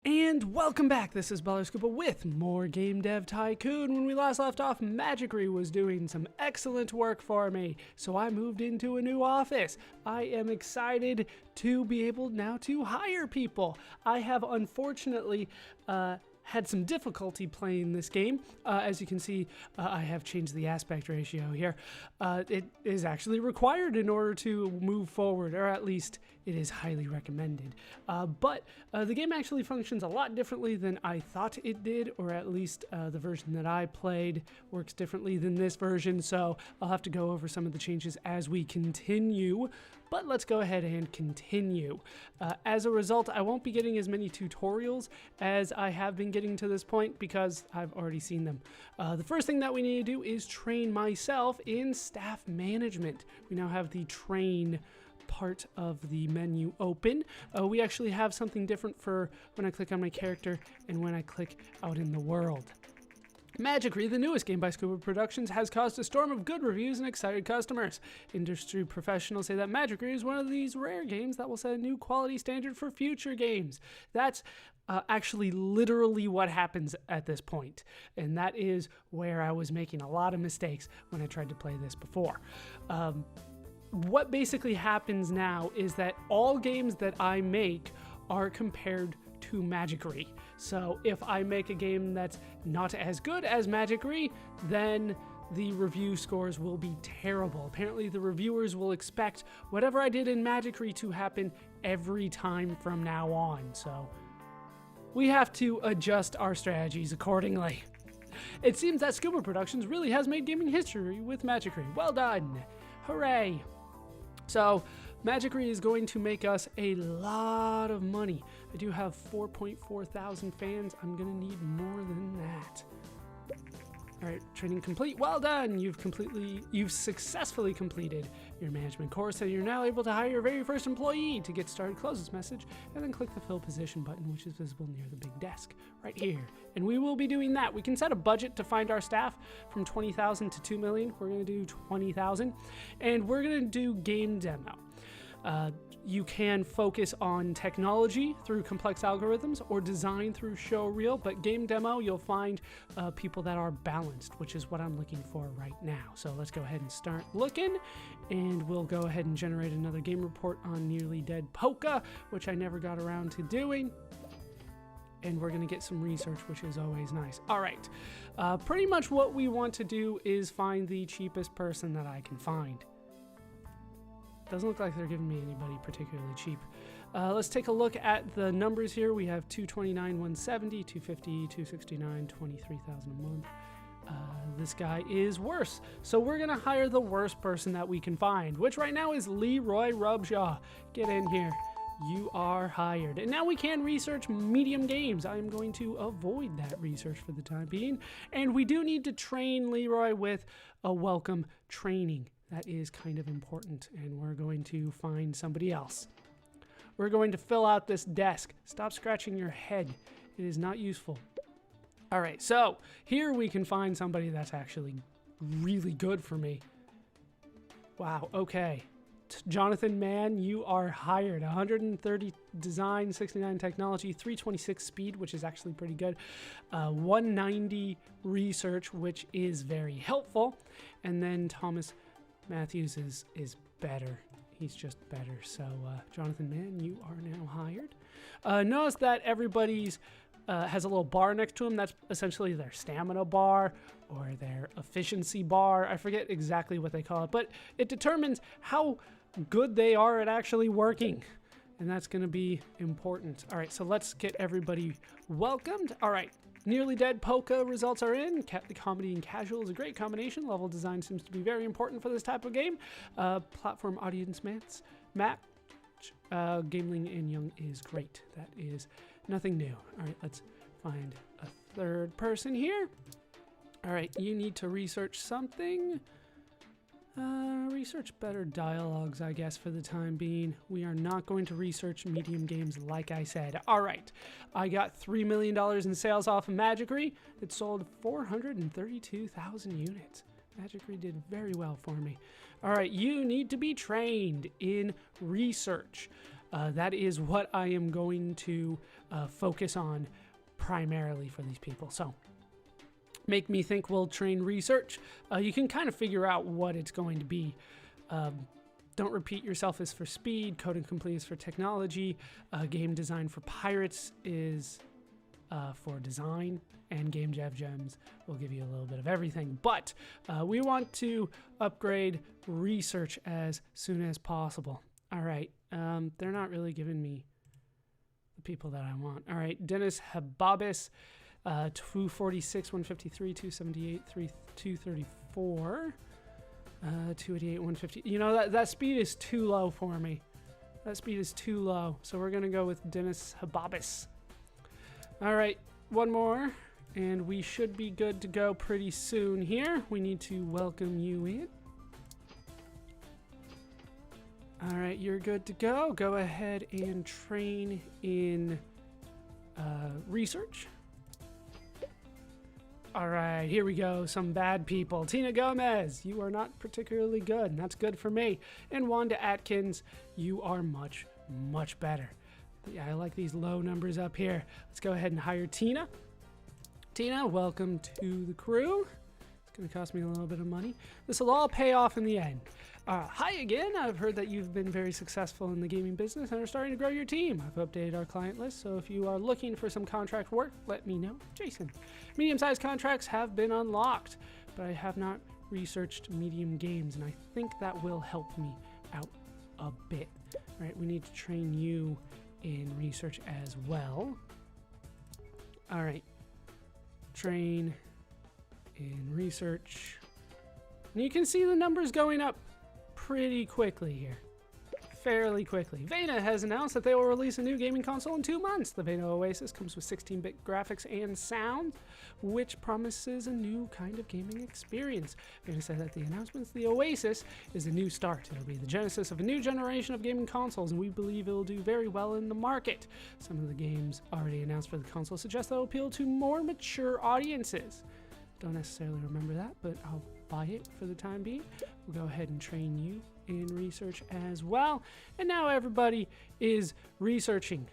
And welcome back, this is Scuba with more Game Dev Tycoon. When we last left off, Magicry was doing some excellent work for me, so I moved into a new office. I am excited to be able now to hire people. I have unfortunately had some difficulty playing this game. As you can see, I have changed the aspect ratio here. It is actually required in order to move forward, or at least it is highly recommended. But the game actually functions a lot differently than I thought it did, or at least the version that I played works differently than this version, so I'll have to go over some of the changes as we continue. But let's go ahead and continue. As a result, I won't be getting as many tutorials as I have been getting to this point because I've already seen them. The first thing that we need to do is train myself in staff management. We now have the train part of the menu open. We actually have something different for when I click on my character and when I click out in the world. Magicry, the newest game by Scuba Productions, has caused a storm of good reviews and excited customers. Industry professionals say that Magicry is one of these rare games that will set a new quality standard for future games. That's actually literally what happens at this point, and that is where I was making a lot of mistakes when I tried to play this before. What basically happens now is that all games that I make are compared to Magicry. So if I make a game that's not as good as Magicry, then the review scores will be terrible. Apparently the reviewers will expect whatever I did in Magicry to happen every time from now on. So we have to adjust our strategies accordingly. It seems that Scuba Productions really has made gaming history with Magicry. Well done. Hooray. So Magicry is going to make us a lot of money. I do have 4.4 thousand fans. I'm gonna need more than that. All right, training complete. Well done. You've successfully completed your management course, and you're now able to hire your very first employee. To get started, close this message and then click the fill position button, which is visible near the big desk right here. And we will be doing that. We can set a budget to find our staff from 20,000 to 2 million. We're going to do 20,000, and we're going to do game demo. You can focus on technology through complex algorithms or design through showreel, but game demo, you'll find people that are balanced, which is what I'm looking for right now. So let's go ahead and start looking, and we'll go ahead and generate another game report on Nearly Dead Polka, which I never got around to doing. And we're going to get some research, which is always nice. All right, pretty much what we want to do is find the cheapest person that I can find. Doesn't look like they're giving me anybody particularly cheap. Let's take a look at the numbers here. We have 229, 170, 250, 269, 23,000 a month. This guy is worse. So we're gonna hire the worst person that we can find, which right now is Leroy Rubshaw. Get in here. You are hired. And now we can research medium games. I'm going to avoid that research for the time being. And we do need to train Leroy with a welcome training. That is kind of important, and we're going to find somebody else. We're going to fill out this desk. Stop scratching your head. It is not useful. All right, so here we can find somebody that's actually really good for me. Wow, okay. Jonathan Mann, you are hired. 130 design, 69 technology, 326 speed, which is actually pretty good. 190 research, which is very helpful. And then Thomas Matthews is better. He's just better. So Jonathan Mann, you are now hired. Notice that everybody's has a little bar next to him. That's essentially their stamina bar or their efficiency bar. I forget exactly what they call it, but it determines how good they are at actually working. And that's going to be important. All right, so let's get everybody welcomed. All right. Nearly Dead Polka results are in. Comedy and casual is a great combination. Level design seems to be very important for this type of game. Platform audience match. Gameling and Young is great. That is nothing new. All right, let's find a third person here. All right, you need to research something. Research better dialogues, I guess, for the time being. We are not going to research medium games, like I said. All right, I got $3 million in sales off of Magicry. It sold 432,000 units. Magicry did very well for me. All right, you need to be trained in research. That is what I am going to focus on primarily for these people. So make me think we'll train research. You can kind of figure out what it's going to be. Don't repeat yourself is for speed, code and complete is for technology, game design for pirates is for design, and game dev gems will give you a little bit of everything. But we want to upgrade research as soon as possible. All right, they're not really giving me the people that I want. All right, Dennis Hababis, 246, 153, 278, 234. 288, 150. You know, that speed is too low for me. That speed is too low. So we're going to go with Dennis Hababis. All right, one more. And we should be good to go pretty soon here. We need to welcome you in. All right, you're good to go. Go ahead and train in research. All right, here we go. Some bad people. Tina Gomez, you are not particularly good, and that's good for me. And Wanda Atkins, you are much, much better. Yeah, I like these low numbers up here. Let's go ahead and hire Tina. Tina, welcome to the crew. It's going to cost me a little bit of money. This will all pay off in the end. Hi again. I've heard that you've been very successful in the gaming business and are starting to grow your team. I've updated our client list, so if you are looking for some contract work, let me know. Jason. Medium-sized contracts have been unlocked, but I have not researched medium games, and I think that will help me out a bit. All right, we need to train you in research as well. All right. Train in research. And you can see the numbers going up pretty quickly here. Fairly quickly. Vena has announced that they will release a new gaming console in 2 months. The Vena Oasis comes with 16-bit graphics and sound, which promises a new kind of gaming experience. Vena said that the announcement of the Oasis is a new start. It'll be the genesis of a new generation of gaming consoles, and we believe it'll do very well in the market. Some of the games already announced for the console suggest they'll appeal to more mature audiences. Don't necessarily remember that, but I'll buy it for the time being. We'll go ahead and train you in research as well. And now everybody is researching.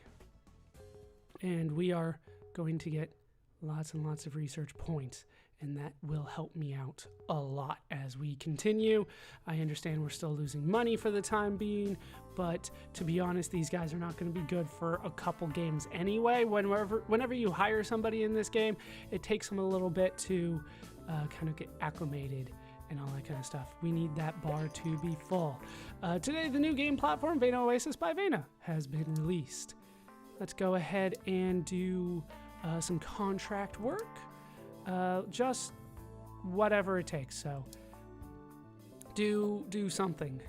And we are going to get lots and lots of research points. And that will help me out a lot as we continue. I understand we're still losing money for the time being, but to be honest, these guys are not going to be good for a couple games anyway. Whenever you hire somebody in this game, it takes them a little bit to kind of get acclimated and all that kind of stuff. We need that bar to be full. Today, the new game platform, Vena Oasis by Vena, has been released. Let's go ahead and do some contract work. Just whatever it takes. So do something.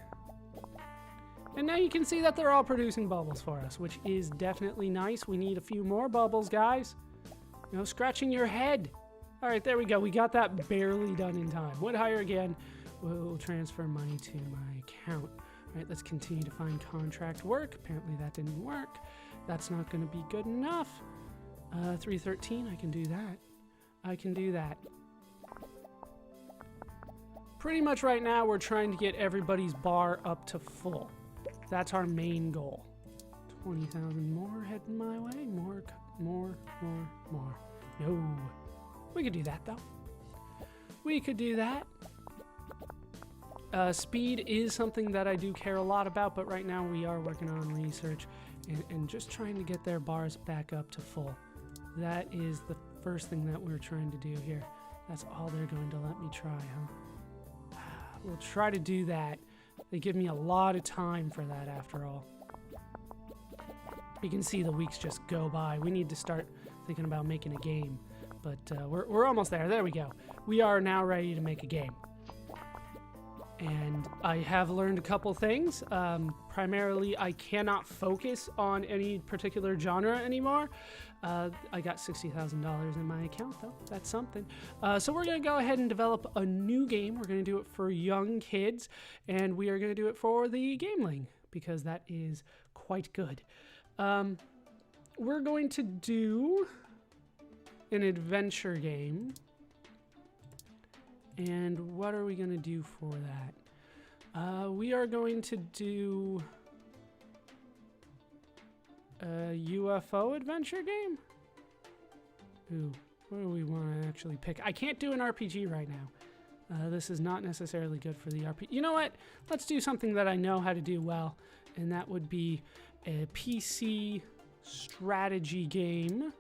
And now you can see that they're all producing bubbles for us, which is definitely nice. We need a few more bubbles, guys. No scratching your head. All right, there we go. We got that barely done in time. Would hire again. We'll transfer money to my account. All right, let's continue to find contract work. Apparently that didn't work. That's not going to be good enough. 313, I can do that. I can do that. Pretty much right now, we're trying to get everybody's bar up to full. That's our main goal. 20,000 more heading my way. More. No. We could do that, though. We could do that. Speed is something that I do care a lot about, but right now we are working on research and just trying to get their bars back up to full. That is the first thing that we're trying to do here. That's all they're going to let me try, huh? We'll try to do that. They give me a lot of time for that after all. You can see the weeks just go by. We need to start thinking about making a game. But we're almost there. There we go. We are now ready to make a game. And I have learned a couple things. Primarily, I cannot focus on any particular genre anymore. I got $60,000 in my account, though. That's something. So we're going to go ahead and develop a new game. We're going to do it for young kids, and we are going to do it for the Gameling, because that is quite good. We're going to do an adventure game. And what are we going to do for that? We are going to do A UFO adventure game? Ooh, what do we want to actually pick? I can't do an RPG right now. This is not necessarily good for the RPG. You know what? Let's do something that I know how to do well, and that would be a PC strategy game.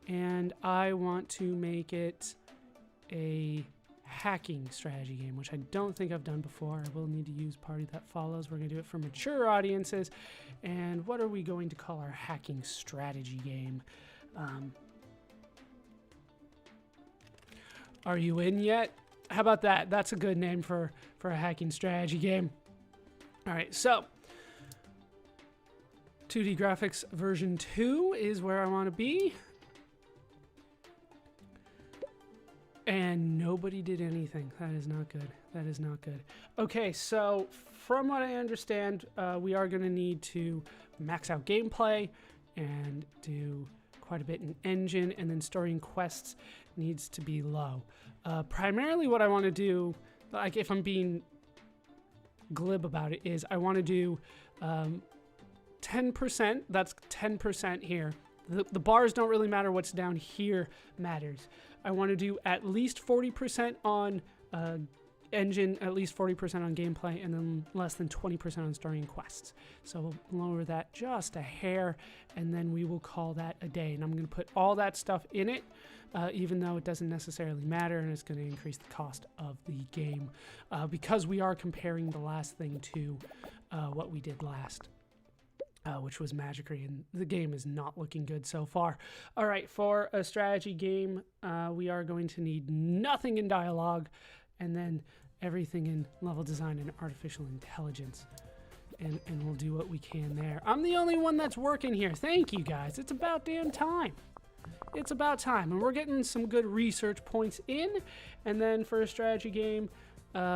And I want to make it a hacking strategy game, which I don't think I've done before. I will need to use Party That Follows. We're going to do it for mature audiences. And what are we going to call our hacking strategy game? Are you in yet? How about that? That's a good name for a hacking strategy game. All right, so 2D graphics version 2 is where I want to be. And nobody did anything. That is not good. That is not good. Okay, so from what I understand, we are going to need to max out gameplay and do quite a bit in engine, and then story and quests needs to be low. Primarily what I want to do, like if I'm being glib about it, is I want to do 10%. That's 10% here. The bars don't really matter. What's down here matters. I want to do at least 40% on engine, at least 40% on gameplay, and then less than 20% on story and quests. So we'll lower that just a hair, and then we will call that a day. And I'm going to put all that stuff in it, even though it doesn't necessarily matter, and it's going to increase the cost of the game because we are comparing the last thing to what we did last. Which was Magicry, and the game is not looking good so far. All right, for a strategy game, we are going to need nothing in dialogue, and then everything in level design and artificial intelligence. And we'll do what we can there. I'm the only one that's working here. Thank you, guys. It's about damn time. It's about time. And we're getting some good research points in. And then for a strategy game,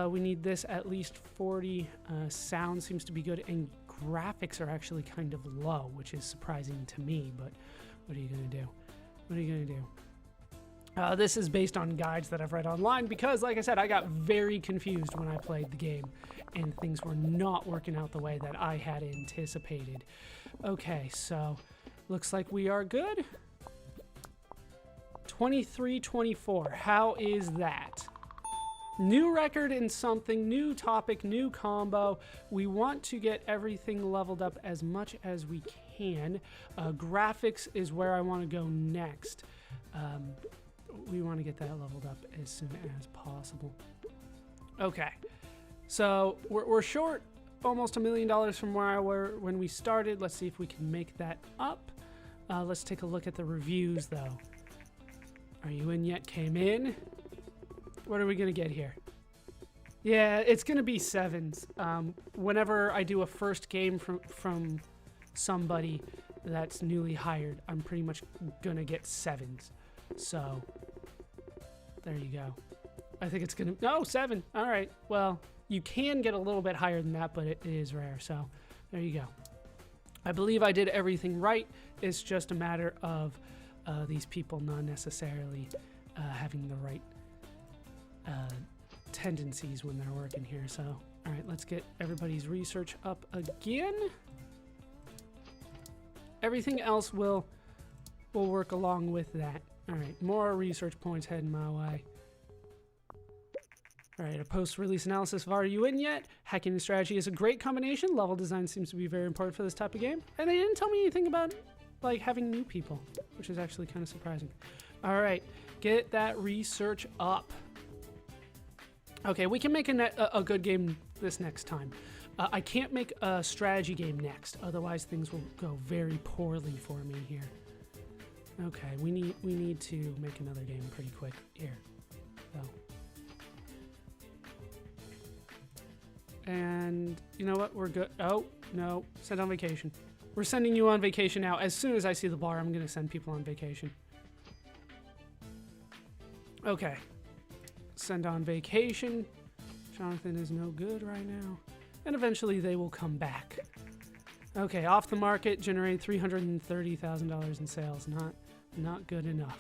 we need this at least 40. Sound seems to be good, and graphics are actually kind of low, which is surprising to me, but what are you going to do? What are you going to do? This is based on guides that I've read online because, like I said, I got very confused when I played the game and things were not working out the way that I had anticipated. Okay, so looks like we are good. 23-24. How is that? New record in something, new topic, new combo. We want to get everything leveled up as much as we can. Graphics is where I want to go next. We want to get that leveled up as soon as possible. Okay, so we're short almost $1 million from where I were when we started. Let's see if we can make that up. Let's take a look at the reviews, though. Are you in yet? Came in. What are we going to get here? Yeah, it's going to be 7s. Whenever I do a first game from somebody that's newly hired, I'm pretty much going to get 7s. So, there you go. I think it's going to... No, 7. All right. Well, you can get a little bit higher than that, but it is rare. So, there you go. I believe I did everything right. It's just a matter of these people not necessarily having the right tendencies when they're working here. So, all right, let's get everybody's research up again. Everything else will work along with that. All right, more research points heading my way. All right, a post-release analysis of Are You In Yet? Hacking and strategy is a great combination. Level design seems to be very important for this type of game. And they didn't tell me anything about like having new people, which is actually kind of surprising. All right, get that research up. Okay, we can make a good game this next time. I can't make a strategy game next, otherwise things will go very poorly for me here. Okay, we need to make another game pretty quick here. So. And you know what? We're good. Oh, no. Send on vacation. We're sending you on vacation now. As soon as I see the bar, I'm going to send people on vacation. Okay. Send on vacation. Jonathan is no good right now. And eventually they will come back. Okay, off the market, generate $330,000 in sales. Not good enough.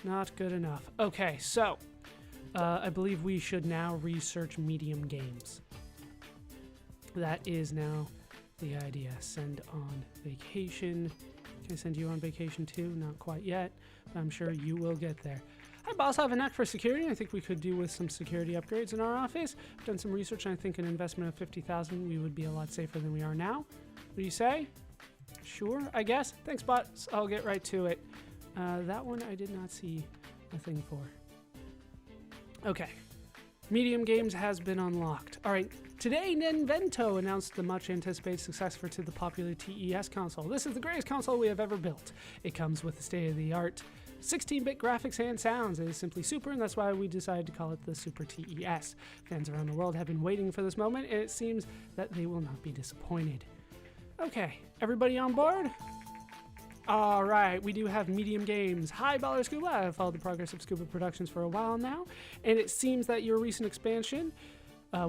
Not good enough. Okay, so I believe we should now research medium games. That is now the idea. Send on vacation. Can I send you on vacation too? Not quite yet, but I'm sure you will get there. Hi, boss. I have a knack for security. I think we could do with some security upgrades in our office. I've done some research, and I think an investment of 50,000, we would be a lot safer than we are now. What do you say? Sure, I guess. Thanks, boss. I'll get right to it. That one I did not see a thing for. Okay. Medium Games has been unlocked. All right. Today, Ninvento announced the much-anticipated successor to the popular TES console. This is the greatest console we have ever built. It comes with the state-of-the-art 16-bit graphics and sounds. It is simply super, and that's why we decided to call it the Super TES. Fans around the world have been waiting for this moment, and it seems that they will not be disappointed. Okay, everybody on board? All right, we do have Medium Games. Hi, Baller Scuba. I've followed the progress of Scuba Productions for a while now, and it seems that your recent expansion,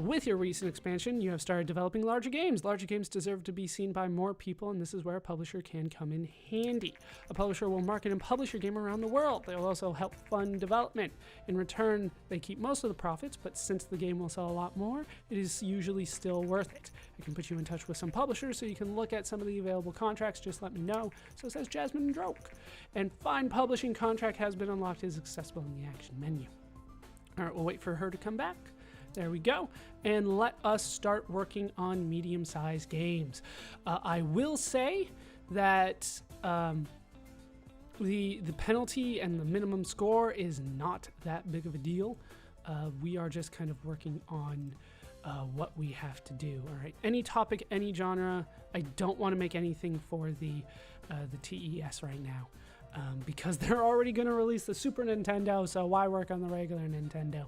with your recent expansion, you have started developing larger games. Larger games deserve to be seen by more people, and this is where a publisher can come in handy. A publisher will market and publish your game around the world. They will also help fund development. In return, they keep most of the profits, but since the game will sell a lot more, it is usually still worth it. I can put you in touch with some publishers so you can look at some of the available contracts. Just let me know. So says Jasmine Droke. And Fine Publishing contract has been unlocked. It is accessible in the action menu. All right, we'll wait for her to come back. There we go. And let us start working on medium-sized games. I will say that the penalty and the minimum score is not that big of a deal. We are just kind of working on what we have to do. All right. Any topic, any genre. I don't want to make anything for the TES right now. Because they're already going to release the Super Nintendo, so why work on the regular Nintendo?